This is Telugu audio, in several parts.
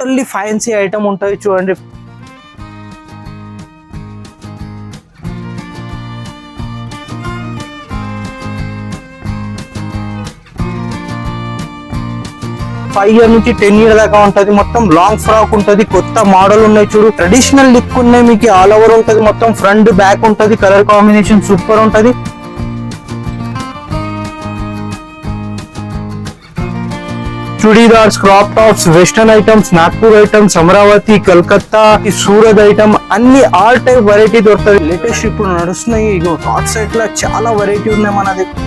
టోటల్లీ ఫ్యాన్సీ ఐటమ్ ఉంటుంది చూడండి. ఫైవ్ ఇయర్ నుంచి 10 ఇయర్ దాకా ఉంటది. మొత్తం లాంగ్ ఫ్రాక్ ఉంటది, కొత్త మోడల్ ఉన్నాయి చూడు, ట్రెడిషనల్ లుక్ ఉన్నాయి మీకు. ఆల్ ఓవర్ ఉంటది, మొత్తం ఫ్రంట్ బ్యాక్ ఉంటది, కలర్ కాంబినేషన్ సూపర్ ఉంటది. Churidars, crop tops, western items, Nagpur items, Amaravati, Calcutta, Surat item అన్ని ఆల్ టైప్ వెరైటీ దొరుకుతుంది. లేటెస్ట్ ఇప్పుడు నడుస్తున్నాయి ఇగో హాట్ సెట్ లో చాలా వెరైటీ ఉన్నాయి మన దగ్గర.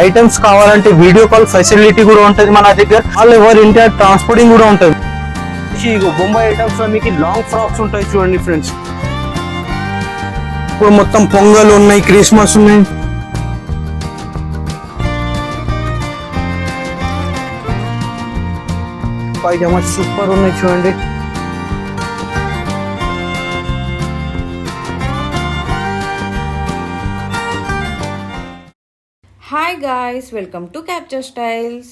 ఐటమ్స్ కావాలంటే వీడియో కాల్ ఫెసిలిటీ కూడా ఉంటది మన దగ్గర. ఆల్ ఓవర్ ఇండియా ట్రాన్స్పోర్టింగ్ కూడా ఉంటది. బొంబాయి ఐటమ్స్ లో మీకు లాంగ్ ఫ్రాక్స్ ఉంటాయి చూడండి ఫ్రెండ్స్. ఇప్పుడు మొత్తం పొంగల్ ఉన్నాయి, క్రిస్మస్ ఉన్నాయి. పైజామా సూపర్ ఉన్నాయి చూడండి. Hi guys, welcome to Capture Styles.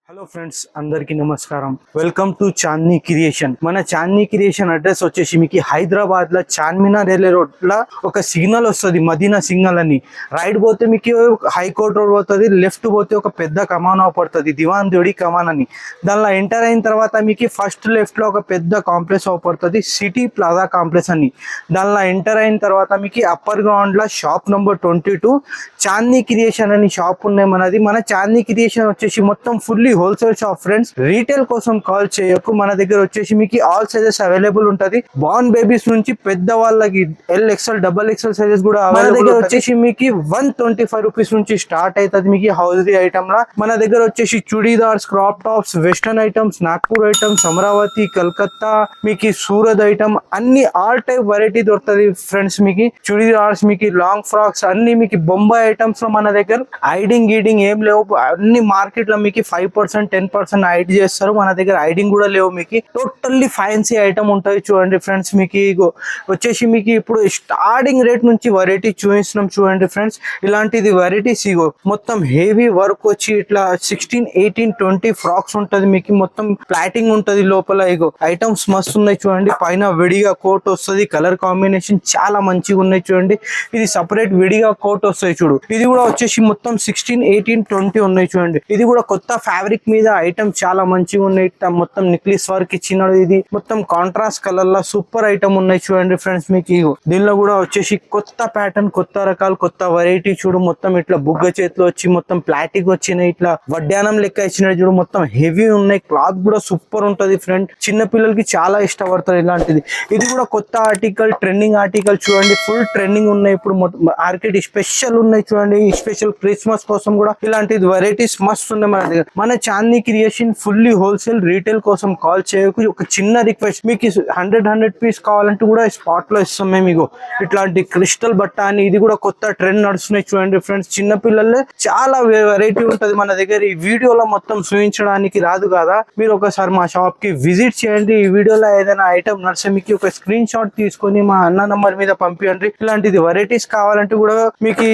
Hello friends, అందరికి నమస్కారం. Welcome to Chandni creation. మన చాందనీ క్రియేషన్ అడ్రస్ వచ్చేసి మీకు హైదరాబాద్ లో చార్మినార్ రైల్వే రోడ్ లో ఒక సిగ్నల్ వస్తుంది, మదీనా సిగ్నల్ అని. రైట్ పోతే మీకు హైకోర్ట్ రోడ్ పోతుంది, లెఫ్ట్ పోతే ఒక పెద్ద కమాన్ అవపడుతుంది, దివాన్ దోడి కమాన్ అని. దానిలో ఎంటర్ అయిన తర్వాత మీకు ఫస్ట్ లెఫ్ట్ లో ఒక పెద్ద కాంప్లెక్స్ అవపడుతుంది, సిటీ ప్లాజా కాంప్లెక్స్ అని. దానిలో ఎంటర్ అయిన తర్వాత మీకు అప్పర్ గ్రౌండ్ లో షాప్ నెంబర్ 22 చాందనీ క్రియేషన్ అని షాప్ ఉన్నాయి మనది. మన చాందనీ క్రియేషన్ వచ్చేసి మొత్తం fully wholesale shop friends. Retail కోసం కాల్ చేయకు, మన దగ్గర వచ్చేసి మీకు ఆల్ సైజెస్ అవైలబుల్ ఉంటది. బార్న్ బేబీస్ నుంచి పెద్ద వాళ్ళకి XL, XXL సైజెస్ కూడా మన దగ్గర వచ్చేసి మీకు 125 రూపీస్ నుంచి స్టార్ట్ అవుతుంది మీకు హౌస్రీ ఐటమ్ లా. మన దగ్గర వచ్చేసి churidars, crop tops, western items, Nagpur items, Amaravati, Calcutta, మీకు సూరత్ ఐటమ్ అన్ని ఆల్ టైప్ వెరైటీ దొరుకుతుంది ఫ్రెండ్స్. మీకు చుడీదార్స్, మీకు లాంగ్ ఫ్రాక్స్ అన్ని మీకు బొంబాయి ఐటమ్స్ లో మన దగ్గర ఐడింగ్ గీడింగ్ ఏం లేవు. అన్ని మార్కెట్ లో మీకు 5% 10% ఐడి చేస్తారు, మన దగ్గర ఐడింగ్ కూడా లేవు. మీకు టోటల్లీ ఫ్యాన్సీ ఐటమ్ ఉంటుంది చూడండి ఫ్రెండ్స్. మీకు వచ్చేసి మీకు ఇప్పుడు స్టార్టింగ్ రేట్ నుంచి వెరైటీ చూపిస్తున్నాం చూడండి ఫ్రెండ్స్. ఇలాంటిది వెరైటీస్ ఇగో మొత్తం హెవీ వర్క్ వచ్చి ఇట్లా 16, 18, 20 ఫ్రాక్స్ ఉంటది మీకు. మొత్తం ప్లాటింగ్ ఉంటది లోపల. ఇగో ఐటమ్స్ మస్తు ఉన్నాయి చూడండి. పైన విడిగా కోట్ వస్తుంది, కలర్ కాంబినేషన్ చాలా మంచిగా ఉన్నాయి చూడండి. ఇది సపరేట్ విడిగా కోట్ వస్తాయి చూడు. ఇది కూడా వచ్చేసి మొత్తం 16, 18, 20 ఉన్నాయి చూడండి. ఇది కూడా కొత్త ఫ్యాబ్రిక్ మీద ఐటమ్ చాలా మంచిగా ఉన్నాయి. మొత్తం నిక్లిస్ వర్క్ ఇచ్చినాడు. ఇది మొత్తం కాంట్రాస్ట్ కలర్ లా సూపర్ ఐటమ్ ఉన్నాయి చూడండి ఫ్రెండ్స్. మీకు దీనిలో కూడా వచ్చేసి కొత్త ప్యాటర్న్, కొత్త రకాలు, కొత్త వెరైటీ చూడు. మొత్తం ఇట్లా బుగ్గ చేతిలో వచ్చి మొత్తం ప్లాటిక్ వచ్చినాయి, ఇట్లా వడ్డానం లెక్క ఇచ్చినాడు చూడు. మొత్తం హెవీ ఉన్నాయి, క్లాత్ కూడా సూపర్ ఉంటది ఫ్రెండ్. చిన్న పిల్లలకి చాలా ఇష్టపడతారు ఇలాంటిది. ఇది కూడా కొత్త ఆర్టికల్, ట్రెండింగ్ ఆర్టికల్ చూడండి. ఫుల్ ట్రెండింగ్ ఉన్నాయి ఇప్పుడు మార్కెట్. స్పెషల్ ఉన్నాయి చూడండి, స్పెషల్ క్రిస్మస్ కోసం కూడా ఇలాంటి వెరైటీస్ మస్తు ఉన్నాయి మన దగ్గర. మన Chandni creation fully wholesale. Retail కోసం కాల్ చేయకు. ఒక చిన్న రిక్వెస్ట్, మీకు 100 పీస్ కావాలంటే కూడా స్పాట్ లో ఇస్తాం మేము. మీకు ఇట్లాంటి క్రిస్టల్ బట్ట అని ఇది కూడా కొత్త ట్రెండ్ నడుస్తున్నాయి చూడండి ఫ్రెండ్స్. చిన్న పిల్లలే చాలా వెరైటీ ఉంటది మన దగ్గర. ఈ వీడియోలో మొత్తం చూపించడానికి రాదు కదా, మీరు ఒకసారి మా షాప్ కి విజిట్ చేయండి. ఈ వీడియోలో ఏదైనా ఐటమ్ నడిస్తే మీకు ఒక స్క్రీన్ షాట్ తీసుకొని మా అన్న నంబర్ మీద పంపించండి. ఇలాంటిది వెరైటీస్ కావాలంటే కూడా మీకు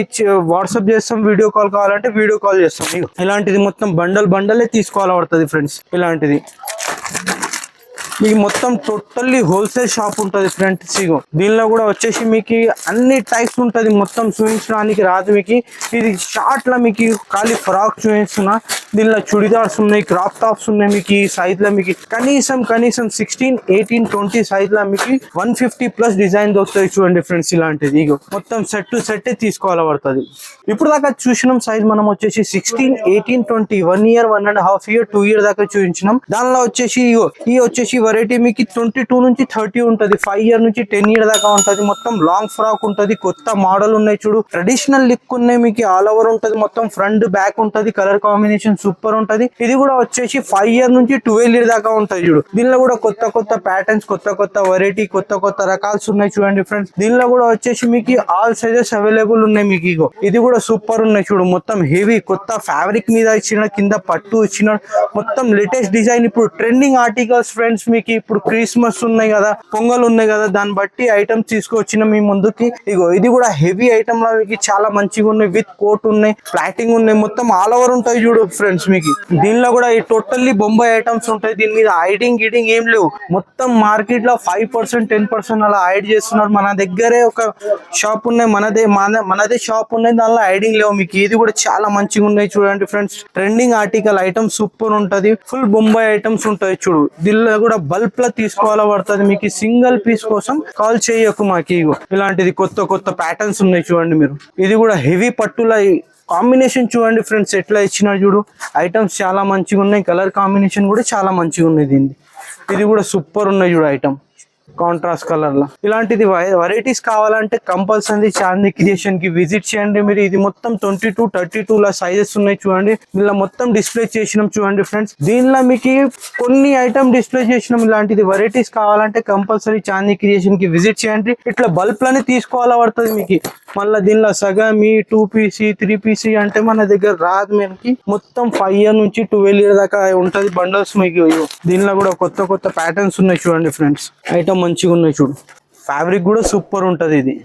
వాట్సాప్ చేస్తాం, వీడియో కాల్ కావాలంటే వీడియో కాల్ చేస్తాం. ఇలాంటిది మొత్తం బండలే తీసుకోవాలి పడుతుంది ఫ్రెండ్స్. ఇలాంటిది మీకు మొత్తం టోటల్లీ హోల్సేల్ షాప్ ఉంటుంది ఫ్రెండ్స్. ఇగో దీనిలో కూడా వచ్చేసి మీకు అన్ని టైప్స్ ఉంటుంది, మొత్తం చూపించడానికి రాదు మీకు. ఇది షార్ట్ లో మీకు ఖాళీ ఫ్రాక్ చూపిస్తున్నా. దీనిలో చుడిదార్స్ ఉన్నాయి, క్రాప్ టాప్స్ ఉన్నాయి. మీకు ఈ సైజ్ లో మీకు కనీసం 16, 18, 20 సైజ్ లో మీకు 150+ డిజైన్ దొరుకుతాయి చూడండి ఫ్రెండ్స్. ఇలాంటిది ఇగో మొత్తం సెట్ టు సెట్ తీసుకోవాలి పడుతుంది. ఇప్పుడు దాకా చూసినాం సైజ్ మనం వచ్చేసి 16, 18, 20 1 year, 1.5 year, 2 year దాకా చూపించినాం. దానిలో వచ్చేసి ఈ వచ్చేసి వెరైటీ మీకు 22 నుంచి 30 ఉంటది. 5 year నుంచి 10 year దాకా ఉంటది. మొత్తం లాంగ్ ఫ్రాక్ ఉంటది, కొత్త మోడల్ ఉన్నాయి చూడు. ట్రెడిషనల్ లుక్ ఉన్నాయి మీకు. ఆల్ ఓవర్ ఉంటది, మొత్తం ఫ్రంట్ బ్యాక్ ఉంటది, కలర్ కాంబినేషన్ సూపర్ ఉంటది. ఇది కూడా వచ్చేసి 5 year నుంచి 12 year దాకా ఉంటది చూడు. దీనిలో కూడా కొత్త ప్యాటర్న్స్, కొత్త వెరైటీ, కొత్త రకాల్స్ ఉన్నాయి చూడండి ఫ్రెండ్స్. దీనిలో కూడా వచ్చేసి మీకు ఆల్ సైజెస్ అవైలబుల్ ఉన్నాయి మీకు. ఇగో ఇది కూడా సూపర్ ఉన్నాయి చూడు. మొత్తం హెవీ కొత్త ఫ్యాబ్రిక్ మీద ఇచ్చిన, కింద పట్టు ఇచ్చిన, మొత్తం లేటెస్ట్ డిజైన్ ఇప్పుడు ట్రెండింగ్ ఆర్టికల్స్ ఫ్రెండ్స్. మీకు ఇప్పుడు క్రిస్మస్ ఉన్నాయి కదా, పొంగల్ ఉన్నాయి కదా, దాన్ని బట్టి ఐటమ్స్ తీసుకొచ్చిన మీ ముందుకి. ఇగో ఇది కూడా హెవీ ఐటమ్ లా మీకు చాలా మంచిగా ఉన్నాయి, విత్ కోట్ ఉన్నాయి, ప్లాటింగ్ ఉన్నాయి, మొత్తం ఆల్ ఓవర్ ఉంటాయి చూడు ఫ్రెండ్స్. మీకు దీనిలో కూడా ఈ టోటల్లీ బొంబాయి ఐటమ్స్ ఉంటాయి. దీని మీద హైడింగ్ గిడింగ్ ఏం లేవు. మొత్తం మార్కెట్ లో 5% 10% అలా హైడ్ చేస్తున్నారు. మన దగ్గరే ఒక షాప్ ఉన్నాయి, మనదే షాప్ ఉన్నాయి, దానిలో హైడింగ్ లేవు మీకు. ఇది కూడా చాలా మంచిగా ఉన్నాయి చూడండి friends. Trending article item super ఉంటది, ఫుల్ బొంబాయి ఐటమ్స్ ఉంటాయి చూడు. దీనిలో కూడా బల్క్ లో తీసుకోవాలా పడుతుంది మీకు. సింగిల్ పీస్ కోసం కాల్ చేయకు మాకు. ఇగో ఇలాంటిది కొత్త కొత్త ప్యాటర్న్స్ ఉన్నాయి చూడండి మీరు. ఇది కూడా హెవీ పట్టుల కాంబినేషన్ చూడండి ఫ్రెండ్స్, ఎట్లా ఇచ్చినారు చూడు. ఐటమ్స్ చాలా మంచిగా ఉన్నాయి, కలర్ కాంబినేషన్ కూడా చాలా మంచిగా ఉన్నాయి దీన్ని. ఇది కూడా సూపర్ ఉన్నాయి చూడు ఐటమ్, కాంట్రాస్ట్ కలర్ లా. ఇలాంటిది వెరైటీస్ కావాలంటే కంపల్సరీ చాందీ క్రియేషన్ కి విజిట్ చేయండి మీరు. ఇది మొత్తం 22, 32 లా సైజెస్ ఉన్నాయి చూడండి. ఇలా మొత్తం డిస్ప్లే చేసినాం చూడండి ఫ్రెండ్స్. దీనిలో మీకు కొన్ని ఐటమ్ డిస్ప్లే చేసినాం. ఇలాంటిది వెరైటీస్ కావాలంటే కంపల్సరీ చాందీ క్రియేషన్ కి విజిట్ చేయండి. ఇట్లా బల్క్ లోనే తీసుకోవాలా పడుతుంది మీకు. మళ్ళీ దీనిలో సగమి 2 PC 3 PC అంటే మన దగ్గర రాదు. మనకి మొత్తం 5 year నుంచి 12 year దాకా ఉంటది బండల్స్ మీకు. దీనిలో కూడా కొత్త కొత్త ప్యాటర్న్స్ ఉన్నాయి చూడండి ఫ్రెండ్స్. ఐటమ్ మంచిగా ఉన్నాయి చూడు. ఫ్యాబ్రిక్ కూడా సూపర్ ఉంటది ఇది.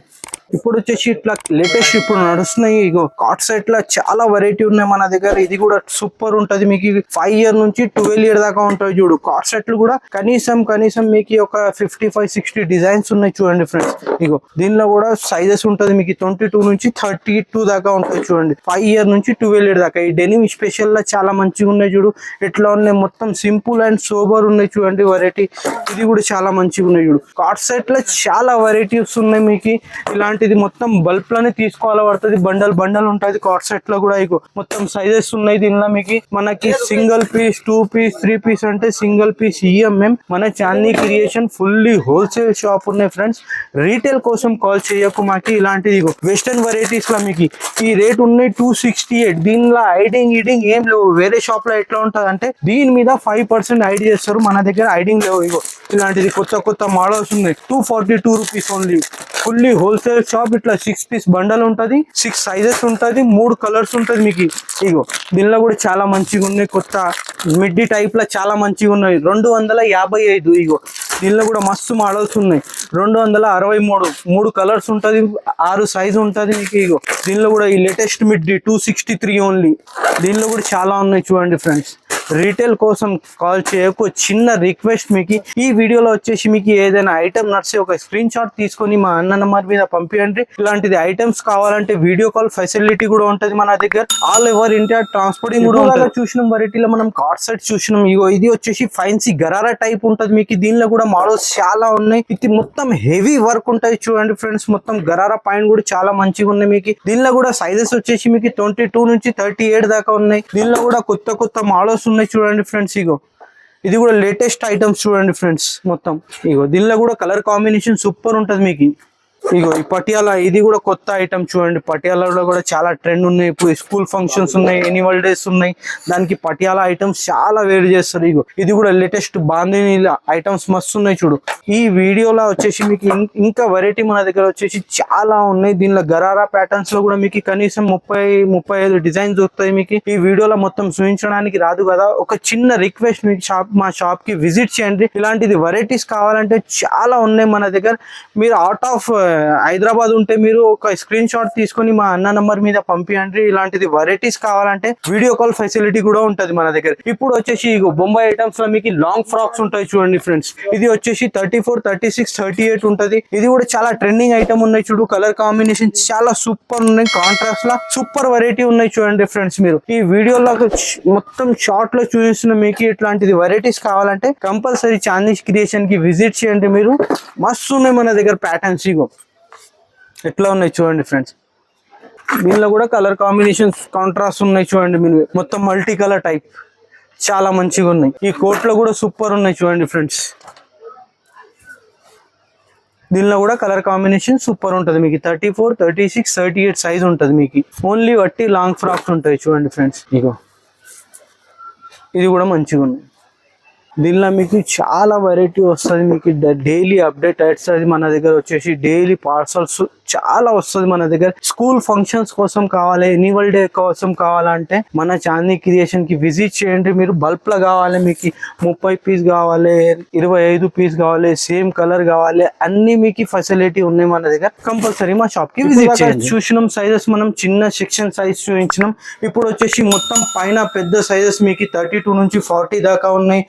ఇప్పుడు వచ్చేసి ఇట్లా లేటెస్ట్ ఇప్పుడు నడుస్తున్నాయి. ఇగో కాట్ సెట్ లా చాలా వెరైటీ ఉన్నాయి మన దగ్గర. ఇది కూడా సూపర్ ఉంటది మీకు. 5 year నుంచి 12 year దాకా ఉంటాయి చూడు. కాట్ సెట్లు కూడా కనీసం మీకు ఒక 55-60 డిజైన్స్ ఉన్నాయి చూడండి ఫ్రెండ్స్. ఇగో దీనిలో కూడా సైజెస్ ఉంటది మీకు. 22 నుంచి 32 దాకా ఉంటాయి చూడండి. 5 year నుంచి 12 year దాకా. ఈ డెనిమ్ స్పెషల్ లా చాలా మంచిగా ఉన్నాయి చూడు. ఎట్లా ఉన్నాయి మొత్తం సింపుల్ అండ్ సోబర్ ఉన్నాయి చూడండి వెరైటీ. ఇది కూడా చాలా మంచిగా ఉన్నాయి చూడు. కాట్ సెట్ లో చాలా వెరైటీస్ ఉన్నాయి మీకు. ఇలాంటి ఇది మొత్తం బల్క్ లోనే తీసుకోవాలా పడుతుంది. బండల్ ఉంటుంది కాట్ సెట్ లో కూడా. ఇగో మొత్తం సైజెస్ ఉన్నాయి దీనిలో మీకు. మనకి సింగిల్ పీస్ 2 piece 3 piece అంటే సింగిల్ పీస్ EMM. మన Chandi creation fully wholesale shop ఉన్నాయి ఫ్రెండ్స్. రీటైల్ కోసం కాల్ చేయకు మాకి. ఇలాంటిది ఇగో వెస్టర్న్ వెరైటీస్ లో మీకు ఈ రేట్ ఉన్నాయి 268. దీనిలో ఐడింగ్ ఏం లేవు. వేరే షాప్ లో ఎట్లా ఉంటది అంటే దీని మీద 5% ఐడి చేస్తారు, మన దగ్గర ఐడింగ్ లేవు. ఇగో ఇలాంటిది కొత్త మోడల్స్ ఉన్నాయి. 242 rupees only. Fully wholesale shop. ఇట్లా 6 piece బండల్ ఉంటది, 6 సైజెస్ ఉంటది, 3 కలర్స్ ఉంటది మీకు. ఇగో దీనిలో కూడా చాలా మంచిగా ఉన్నాయి. కొత్త మిడ్డీ టైప్ లో చాలా మంచిగా ఉన్నాయి. 255. ఇగో దీనిలో కూడా మస్తు మోడల్స్ ఉన్నాయి. 263. 3 కలర్స్ ఉంటది, 6 సైజ్ ఉంటది మీకు. ఇగో దీనిలో కూడా ఈ లేటెస్ట్ మిడ్డీ 263 ఓన్లీ. దీనిలో కూడా చాలా ఉన్నాయి చూడండి ఫ్రెండ్స్. రీటైల్ కోసం కాల్ చేయకు. చిన్న రిక్వెస్ట్ మీకు, ఈ వీడియోలో వచ్చేసి మీకు ఏదైనా ఐటమ్ నడిచి ఒక స్క్రీన్ షాట్ తీసుకొని మా అన్న నెంబర్ మీద పంపించండి. ఇలాంటిది ఐటమ్స్ కావాలంటే వీడియో కాల్ ఫెసిలిటీ కూడా ఉంటది మన దగ్గర. ఆల్ ఓవర్ ఇండియా ట్రాన్స్పోర్టింగ్ కూడా ఉంటది. చూసినాం వెరైటీలో మనం కార్డ్ సెట్ చూసినాం. ఇగో ఇది వచ్చేసి ఫైన్సీ గరారా టైప్ ఉంటది మీకు. దీనిలో కూడా మోడల్స్ చాలా ఉన్నాయి. ఇది మొత్తం హెవీ వర్క్ ఉంటాయి చూడండి ఫ్రెండ్స్. మొత్తం గరారా పాయింట్ కూడా చాలా మంచిగా ఉన్నాయి మీకు. దీనిలో కూడా సైజెస్ వచ్చేసి మీకు 22 నుంచి 38 దాకా ఉన్నాయి. దీనిలో కూడా కొత్త మోడల్స్ ఉన్నాయి చూడండి ఫ్రెండ్స్. ఇగో ఇది కూడా లేటెస్ట్ ఐటమ్స్ చూడండి ఫ్రెండ్స్ మొత్తం. ఇగో దీనిలో కూడా కలర్ కాంబినేషన్ సూపర్ ఉంటది మీకు. ఇగో ఈ పటియాలా, ఇది కూడా కొత్త ఐటమ్ చూడండి. పటియాలలో కూడా చాలా ట్రెండ్ ఉన్నాయి. ఇప్పుడు స్కూల్ ఫంక్షన్స్ ఉన్నాయి, యాన్యువల్ డేస్ ఉన్నాయి, దానికి పటియాలా ఐటమ్స్ చాలా వేడి చేస్తారు. ఇగో ఇది కూడా లేటెస్ట్ బాందిని ఐటమ్స్ మస్తు ఉన్నాయి చూడు. ఈ వీడియోలో వచ్చేసి మీకు ఇంకా వెరైటీ మన దగ్గర వచ్చేసి చాలా ఉన్నాయి. దీనిలో గరారా ప్యాటర్న్స్ లో కూడా మీకు కనీసం 30-35 డిజైన్స్ దొరుకుతాయి మీకు. ఈ వీడియోలో మొత్తం చూపించడానికి రాదు కదా. ఒక చిన్న రిక్వెస్ట్ మీకు, మా షాప్ కి విజిట్ చేయండి. ఇలాంటిది వెరైటీస్ కావాలంటే చాలా ఉన్నాయి మన దగ్గర. మీరు అవుట్ ఆఫ్ హైదరాబాద్ ఉంటే మీరు ఒక స్క్రీన్ షాట్ తీసుకొని మా అన్న నంబర్ మీద పంపించండి. ఇలాంటిది వెరైటీస్ కావాలంటే వీడియో కాల్ ఫెసిలిటీ కూడా ఉంటది మన దగ్గర. ఇప్పుడు వచ్చేసి బొంబాయి ఐటమ్స్ లో మీకు లాంగ్ ఫ్రాక్స్ ఉంటాయి చూడండి ఫ్రెండ్స్. ఇది వచ్చేసి 34, 36, 38 ఉంటది. ఇది కూడా చాలా ట్రెండింగ్ ఐటమ్ ఉన్నాయి చూడు. కలర్ కాంబినేషన్ చాలా సూపర్ ఉన్నాయి. కాంట్రాస్ట్ లా సూపర్ వెరైటీ ఉన్నాయి చూడండి ఫ్రెండ్స్. మీరు ఈ వీడియోలో మొత్తం షార్ట్ లో చూపిస్తున్న మీకు ఇట్లాంటిది వెరైటీస్ కావాలంటే కంపల్సరీ చాందీ క్రియేషన్ కి విజిట్ చేయండి మీరు. మస్తు ఉన్నాయి మన దగ్గర ప్యాటర్న్స్. ఇగో ఎట్లా ఉన్నాయి చూడండి ఫ్రెండ్స్. దీనిలో కూడా కలర్ కాంబినేషన్స్ కాంట్రాస్ట్ ఉన్నాయి చూడండి. మీరు మొత్తం మల్టీ కలర్ టైప్ చాలా మంచిగా ఉన్నాయి. ఈ కోట్ లో కూడా సూపర్ ఉన్నాయి చూడండి ఫ్రెండ్స్. దీనిలో కూడా కలర్ కాంబినేషన్ సూపర్ ఉంటుంది మీకు. 34, 36, 38 సైజ్ ఉంటుంది మీకు. ఓన్లీ వట్టి లాంగ్ ఫ్రాక్స్ ఉంటాయి చూడండి ఫ్రెండ్స్. ఇగో ఇది కూడా మంచిగా ఉంది. దీనిలో మీకు చాలా వెరైటీ వస్తుంది మీకు. డైలీ అప్డేట్ అవుతుంది మన దగ్గర వచ్చేసి. డైలీ పార్సల్స్ చాలా వస్తుంది మన దగ్గర. స్కూల్ ఫంక్షన్స్ కోసం కావాలి, ఎన్యువల్ డే కోసం కావాలంటే మన చాందీ క్రియేషన్ కి విజిట్ చేయండి. మీరు బల్బ్ లో కావాలి, మీకు 30 పీస్ కావాలి, 25 పీస్ కావాలి, సేమ్ కలర్ కావాలి, అన్ని మీకు ఫెసిలిటీ ఉన్నాయి మన దగ్గర. కంపల్సరీ మా షాప్ కి విజిట్ చేయండి. చూసినాం సైజెస్ మనం చిన్న సెక్షన్ సైజ్ చూపించినాం. ఇప్పుడు వచ్చేసి మొత్తం పైన పెద్ద సైజెస్ మీకు 32 నుంచి 40 దాకా ఉన్నాయి.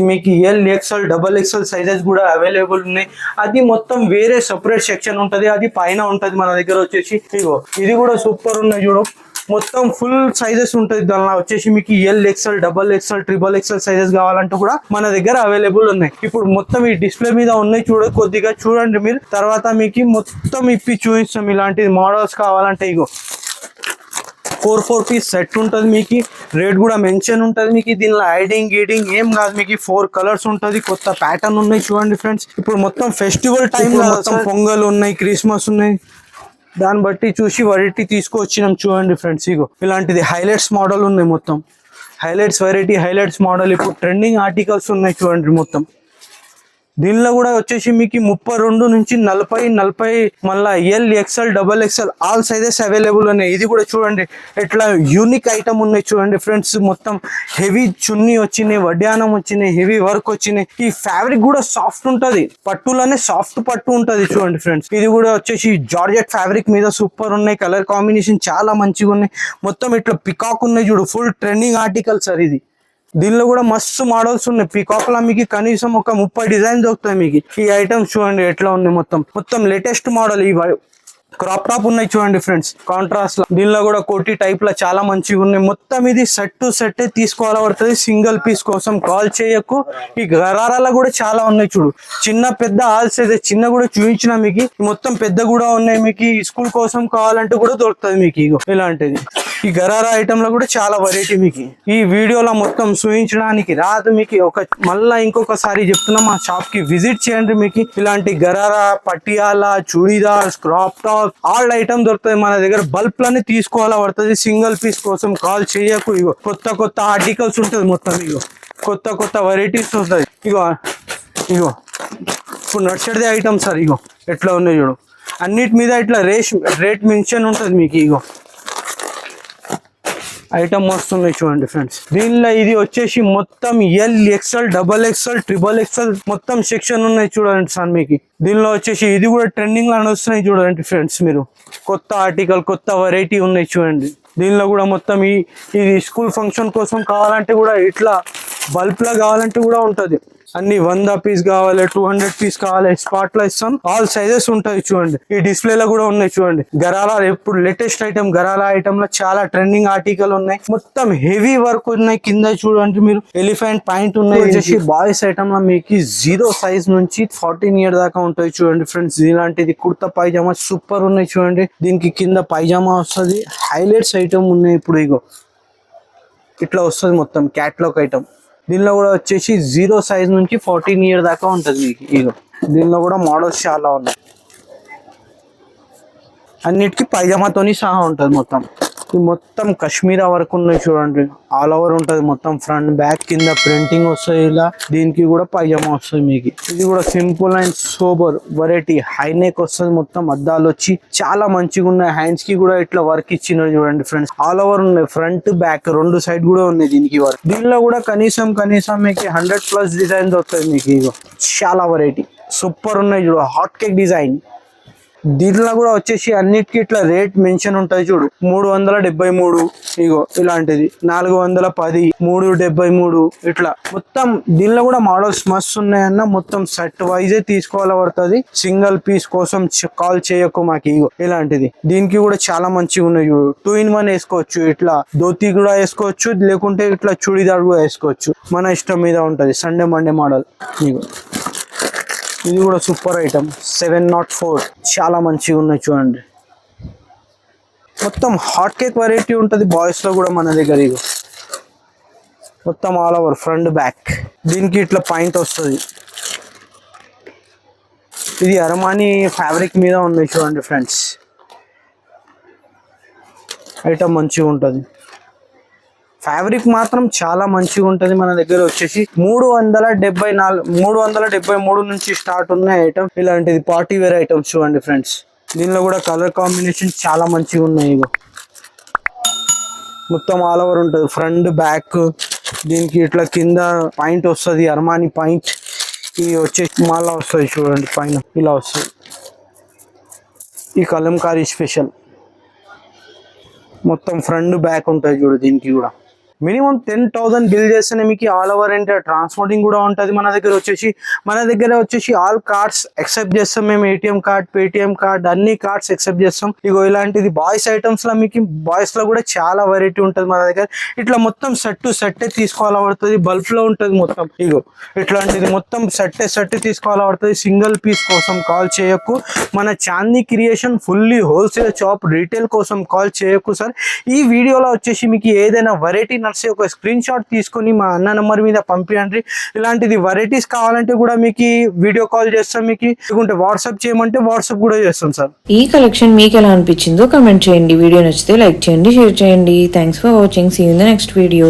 మీకు L XL double XL sizes కూడా అవైలబుల్ ఉన్నాయి. అది మొత్తం వేరే సెపరేట్ సెక్షన్ ఉంటది, అది పైన ఉంటది మన దగ్గర వచ్చేసి. ఇగో ఇది కూడా సూపర్ ఉన్నాయి చూడు, మొత్తం ఫుల్ సైజెస్ ఉంటుంది. దానిలో వచ్చేసి మీకు L XL double XL triple XL sizes కావాలంటే కూడా మన దగ్గర అవైలబుల్ ఉన్నాయి. ఇప్పుడు మొత్తం ఈ డిస్ప్లే మీద ఉన్నాయి కొద్దిగా చూడండి మీరు, తర్వాత మీకు మొత్తం ఇప్పి చూపిస్తాం. ఇలాంటి మోడల్స్ కావాలంటే ఇగో 4 పీస్ సెట్ ఉంటుంది. మీకు రేట్ కూడా మెన్షన్ ఉంటుంది. మీకు దీనిలో హైడింగ్ గీడింగ్ ఏం కాదు. మీకు 4 కలర్స్ ఉంటుంది. కొత్త ప్యాటర్న్ ఉన్నాయి చూడండి ఫ్రెండ్స్. ఇప్పుడు మొత్తం ఫెస్టివల్ టైం, మొత్తం పొంగల్ ఉన్నాయి, క్రిస్మస్ ఉన్నాయి, దాన్ని బట్టి చూసి వెరైటీ తీసుకొచ్చినాం చూడండి ఫ్రెండ్స్. ఇగో ఇలాంటిది హైలైట్స్ మోడల్ ఉన్నాయి, మొత్తం హైలైట్స్ వెరైటీ, హైలైట్స్ మోడల్. ఇప్పుడు ట్రెండింగ్ ఆర్టికల్స్ ఉన్నాయి చూడండి మొత్తం. దీనిలో కూడా వచ్చేసి మీకు 32 నుంచి 40 మళ్ళీ L XL double XL all sizes available ఉన్నాయి. ఇది కూడా చూడండి ఎట్లా యూనిక్ ఐటమ్ ఉన్నాయి చూడండి ఫ్రెండ్స్. మొత్తం హెవీ చున్నీ వచ్చినాయి, వడ్డానం వచ్చినాయి, హెవీ వర్క్ వచ్చినాయి. ఈ ఫ్యాబ్రిక్ కూడా సాఫ్ట్ ఉంటది, పట్టులోనే సాఫ్ట్ పట్టు ఉంటది చూడండి ఫ్రెండ్స్. ఇది కూడా వచ్చేసి జార్జెట్ ఫ్యాబ్రిక్ మీద సూపర్ ఉన్నాయి. కలర్ కాంబినేషన్ చాలా మంచిగా ఉన్నాయి. మొత్తం ఇట్లా పికాక్ ఉన్నాయి చూడు, ఫుల్ ట్రెండింగ్ ఆర్టికల్ సార్ ఇది. దీనిలో కూడా మస్తు మోడల్స్ ఉన్నాయి. పీకాక్ లా మీకు కనీసం ఒక 30 డిజైన్ దొరుకుతాయి మీకు. ఈ ఐటమ్స్ చూడండి ఎట్లా ఉన్నాయి, మొత్తం లేటెస్ట్ మోడల్. ఈ క్రాప్ టాప్ ఉన్నాయి చూడండి ఫ్రెండ్స్, కాంట్రాస్ట్ లో. దీనిలో కూడా కోటి టైప్ లో చాలా మంచిగా ఉన్నాయి. మొత్తం ఇది సెట్ టు సెట్ తీసుకోవాల పడుతుంది. సింగిల్ పీస్ కోసం కాల్ చేయకు. ఈ గరారాల కూడా చాలా ఉన్నాయి చూడు, చిన్న పెద్ద ఆల్ సైజ్. చిన్న కూడా చూపించిన మీకు, మొత్తం పెద్ద కూడా ఉన్నాయి మీకు. స్కూల్ కోసం కావాలంటే కూడా దొరుకుతుంది మీకు. ఇగో ఇలాంటిది ఈ గరారా ఐటమ్ లో కూడా చాలా వెరైటీ మీకు ఈ వీడియోలో మొత్తం చూపించడానికి రాదు మీకు. మళ్ళా ఇంకొకసారి చెప్తున్నా, మా షాప్ కి విజిట్ చేయండి. మీకు ఇలాంటి gharara, Patiala, churidars, crop top all item దొరుకుతాయి మన దగ్గర. బల్బ్ లని తీసుకోవాలా పడుతుంది. సింగిల్ పీస్ కోసం కాల్ చేయకు. ఇగో కొత్త ఆర్టికల్స్ ఉంటుంది మొత్తం. ఇగో కొత్త వెరైటీస్ వస్తాయి. ఇగో ఇప్పుడు నడిచేది ఐటమ్ సార్. ఇగో ఎట్లా ఉన్నాయి చూడు, అన్నిటి మీద ఇట్లా రేట్ మెన్షన్ ఉంటుంది మీకు. ఇగో ఐటమ్ వస్తున్నాయి చూడండి ఫ్రెండ్స్. దీనిలో ఇది వచ్చేసి మొత్తం L XL double XL triple XL మొత్తం సెక్షన్ ఉన్నాయి చూడండి సార్ మీకు. దీనిలో వచ్చేసి ఇది కూడా ట్రెండింగ్ లో వస్తున్నాయి చూడండి ఫ్రెండ్స్. మీరు కొత్త ఆర్టికల్, కొత్త వెరైటీ ఉన్నాయి చూడండి. దీనిలో కూడా మొత్తం ఇది స్కూల్ ఫంక్షన్ కోసం కావాలంటే కూడా, ఇట్లా బల్బ్ లా కావాలంటే కూడా ఉంటది. అన్ని 100 పీస్ కావాలి, 200 పీస్ కావాలి, స్పాట్ లో ఇస్తాం. ఆల్ సైజెస్ ఉంటాయి చూడండి. ఈ డిస్ప్లే లో కూడా ఉన్నాయి చూడండి. గరాలా ఎప్పుడు లేటెస్ట్ ఐటమ్, గరాలా ఐటమ్ లో చాలా ట్రెండింగ్ ఆర్టికల్ ఉన్నాయి. మొత్తం హెవీ వర్క్ ఉన్నాయి. కింద చూడండి మీరు ఎలిఫెంట్ పాయింట్ ఉన్నాయి. వచ్చేసి బాయ్స్ ఐటమ్ లో మీకు 0 సైజ్ నుంచి 14 ఇయర్ దాకా ఉంటాయి చూడండి ఫ్రెండ్స్. ఇలాంటిది కుర్తా పైజామా సూపర్ ఉన్నాయి చూడండి. దీనికి కింద పైజామా వస్తుంది. హైలైట్స్ ఐటమ్ ఉన్నాయి. ఇప్పుడు ఇగో ఇట్లా వస్తుంది మొత్తం క్యాట్లాగ్ ఐటమ్. దీనిలో కూడా వచ్చేసి 0 సైజ్ నుంచి 14 ఇయర్ దాకా ఉంటుంది మీకు. ఇగో దీనిలో కూడా మోడల్స్ చాలా ఉన్నాయి. అన్నిటికీ పైజామాతోని సహా ఉంటుంది మొత్తం. ఈ మొత్తం కశ్మీరా వర్క్ ఉన్నాయి చూడండి. ఆల్ ఓవర్ ఉంటుంది మొత్తం. ఫ్రంట్ బ్యాక్ కింద ప్రింటింగ్ వస్తుంది ఇలా. దీనికి కూడా పైజామా వస్తుంది మీకు. ఇది కూడా simple and sober variety. High neck వస్తుంది. మొత్తం అద్దాలు వచ్చి చాలా మంచిగా ఉన్నాయి. హ్యాండ్స్ కి కూడా ఇట్లా వర్క్ ఇచ్చినారు చూడండి ఫ్రెండ్స్. ఆల్ ఓవర్ ఉన్నాయి, ఫ్రంట్ బ్యాక్ 2 సైడ్ కూడా ఉన్నాయి దీనికి వర్క్. దీనిలో కూడా కనీసం మీకు 100+ డిజైన్ దొరుకుతుంది మీకు. ఇగో చాలా వెరైటీ సూపర్ ఉన్నాయి చూడు. Hot cake design. దీంట్లో కూడా వచ్చేసి అన్నిటికీ ఇట్లా రేట్ మెన్షన్ ఉంటుంది చూడు. 373. ఇగో ఇలాంటిది 410, 373 ఇట్లా మొత్తం. దీనిలో కూడా మోడల్స్ మస్తు ఉన్నాయన్న. మొత్తం సెట్ వైజే తీసుకోవాలి పడుతుంది. సింగిల్ పీస్ కోసం కాల్ చేయకు మాకు. ఇగో ఇలాంటిది. దీనికి కూడా చాలా మంచిగా ఉన్నాయి చూడు. 2 in 1 వేసుకోవచ్చు. ఇట్లా ధోతి కూడా వేసుకోవచ్చు, లేకుంటే ఇట్లా చుడిదార్ కూడా వేసుకోవచ్చు. మన ఇష్టం మీద ఉంటది. Sunday Monday model. ఇగో ఇది కూడా సూపర్ ఐటమ్ 704. చాలా మంచిగా ఉన్నాయి చూడండి. మొత్తం హాట్ కేక్ వెరైటీ ఉంటుంది బాయ్స్ లో కూడా మన దగ్గర. ఇగో మొత్తం ఆల్ ఓవర్ ఫ్రంట్ బ్యాక్. దీనికి ఇట్లా పాయింట్ వస్తుంది. ఇది అరమానీ ఫ్యాబ్రిక్ మీద ఉన్నాయి చూడండి ఫ్రెండ్స్. ఐటమ్ మంచిగా ఉంటుంది. ఫ్యాబ్రిక్ మాత్రం చాలా మంచిగా ఉంటుంది మన దగ్గర. వచ్చేసి 373 నుంచి స్టార్ట్ ఉన్న ఐటమ్. ఇలాంటిది పార్టీ వేర్ ఐటమ్స్ చూడండి ఫ్రెండ్స్. దీనిలో కూడా కలర్ కాంబినేషన్ చాలా మంచిగా ఉన్నాయి. ఇగో మొత్తం ఆల్ ఓవర్ ఉంటుంది, ఫ్రంట్ బ్యాక్. దీనికి ఇట్లా కింద పాయింట్ వస్తుంది, అర్మాని పాయింట్. ఇది వచ్చేసి మాలా వస్తుంది చూడండి, పైన ఇలా వస్తుంది. ఈ కలంకారీ స్పెషల్ మొత్తం ఫ్రంట్ బ్యాక్ ఉంటుంది చూడు. దీనికి కూడా మినిమం 10,000 బిల్ చేస్తేనే మీకు ఆల్ ఓవర్ అంటే ట్రాన్స్పోర్టింగ్ కూడా ఉంటుంది. మన దగ్గర వచ్చేసి ఆల్ కార్డ్స్ ఎక్సెప్ట్ చేస్తాం మేము. ఏటీఎం కార్డ్, పేటిఎం కార్డ్, అన్ని కార్డ్స్ ఎక్సెప్ట్ చేస్తాం. ఇగో ఇలాంటిది బాయ్స్ ఐటమ్స్ లో మీకు బాయ్స్ లో కూడా చాలా వెరైటీ ఉంటుంది మన దగ్గర. ఇట్లా మొత్తం సెట్ తీసుకోవాలా పడుతుంది. బల్బ్ లో ఉంటుంది మొత్తం. ఇగో ఇట్లాంటిది మొత్తం సెట్ తీసుకోవాలా పడుతుంది. సింగిల్ పీస్ కోసం కాల్ చేయకు. మన Chandi creation fully wholesale shop, retail కోసం కాల్ చేయకు సార్. ఈ వీడియోలో వచ్చేసి మీకు ఏదైనా వెరైటీ ఒక స్క్రీన్ షాట్ తీసుకొని మా అన్న నెంబర్ మీద పంపించండి. ఇలాంటిది వెరైటీస్ కావాలంటే కూడా మీకు వీడియో కాల్ చేస్తాం. మీకు లేకుంటే వాట్సాప్ చేయమంటే వాట్సాప్ కూడా చేస్తాం సార్. ఈ కలెక్షన్ మీకు ఎలా అనిపించిందో కమెంట్ చేయండి. వీడియో నచ్చితే లైక్ చేయండి, షేర్ చేయండి. Thanks for watching. See you in the next video.